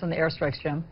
On the airstrikes, Jim?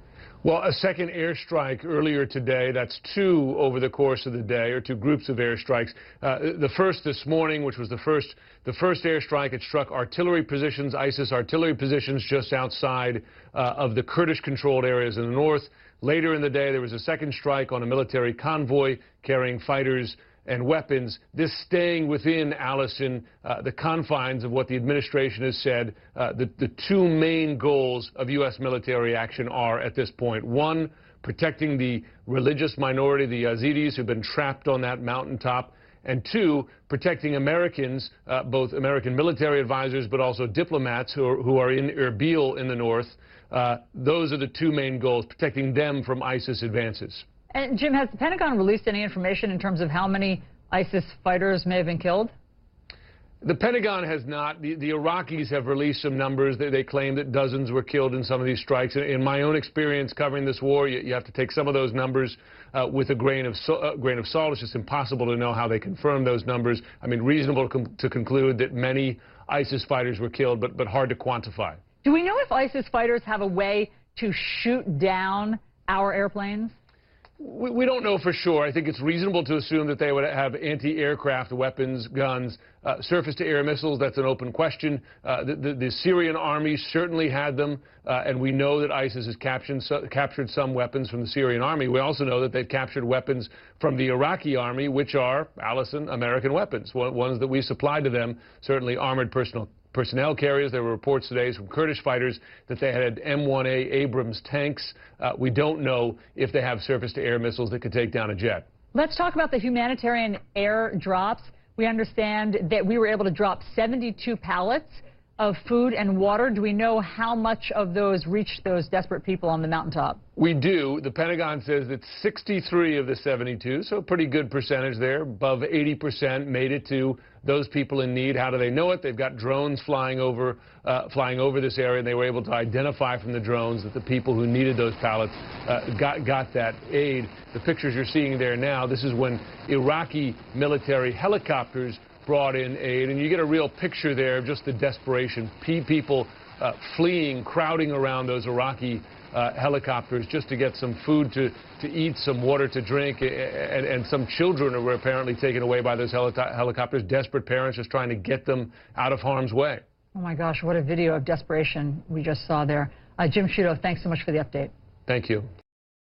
Well, a second airstrike earlier today. That's two over the course of the day, or two groups of airstrikes. The first this morning, which was the first airstrike, it struck artillery positions, ISIS artillery positions just outside of the Kurdish-controlled areas in the north. Later in the day, there was a second strike on a military convoy carrying fighters and weapons, this staying within, Allison, the confines of what the administration has said the two main goals of U.S. military action are at this point. One, protecting the religious minority, the Yazidis, who've been trapped on that mountaintop. And two, protecting Americans, both American military advisors, but also diplomats who are in Erbil in the north. Those are the two main goals, protecting them from ISIS advances. And, Jim, has the Pentagon released any information in terms of how many ISIS fighters may have been killed? The Pentagon has not. The Iraqis have released some numbers. They claim that dozens were killed in some of these strikes. In my own experience covering this war, you have to take some of those numbers with a grain of salt. It's just impossible to know how they confirm those numbers. I mean, reasonable to conclude that many ISIS fighters were killed, but hard to quantify. Do we know if ISIS fighters have a way to shoot down our airplanes? We don't know for sure. I think it's reasonable to assume that they would have anti-aircraft weapons, guns, surface-to-air missiles. That's an open question. The Syrian army certainly had them, and we know that ISIS has captured some weapons from the Syrian army. We also know that they've captured weapons from the Iraqi army, which are, Allison, American weapons, ones that we supplied to them, certainly armored personnel carriers. There were reports today from Kurdish fighters that they had M1A Abrams tanks. We don't know if they have surface-to-air missiles that could take down a jet. Let's talk about the humanitarian air drops. We understand that we were able to drop 72 pallets of food and water. Do we know how much of those reached those desperate people on the mountaintop? We do. The Pentagon says that 63 of the 72, so a pretty good percentage there, above 80%, made it to those people in need. How do they know it? They've got drones flying over this area, and they were able to identify from the drones that the people who needed those pallets got that aid. The pictures you're seeing there now, this is when Iraqi military helicopters brought in aid, and you get a real picture there of just the desperation. People fleeing, crowding around those Iraqi helicopters just to get some food to eat, some water to drink, and some children were apparently taken away by those helicopters. Desperate parents just trying to get them out of harm's way. Oh my gosh, what a video of desperation we just saw there. Jim Sciutto, thanks so much for the update. Thank you.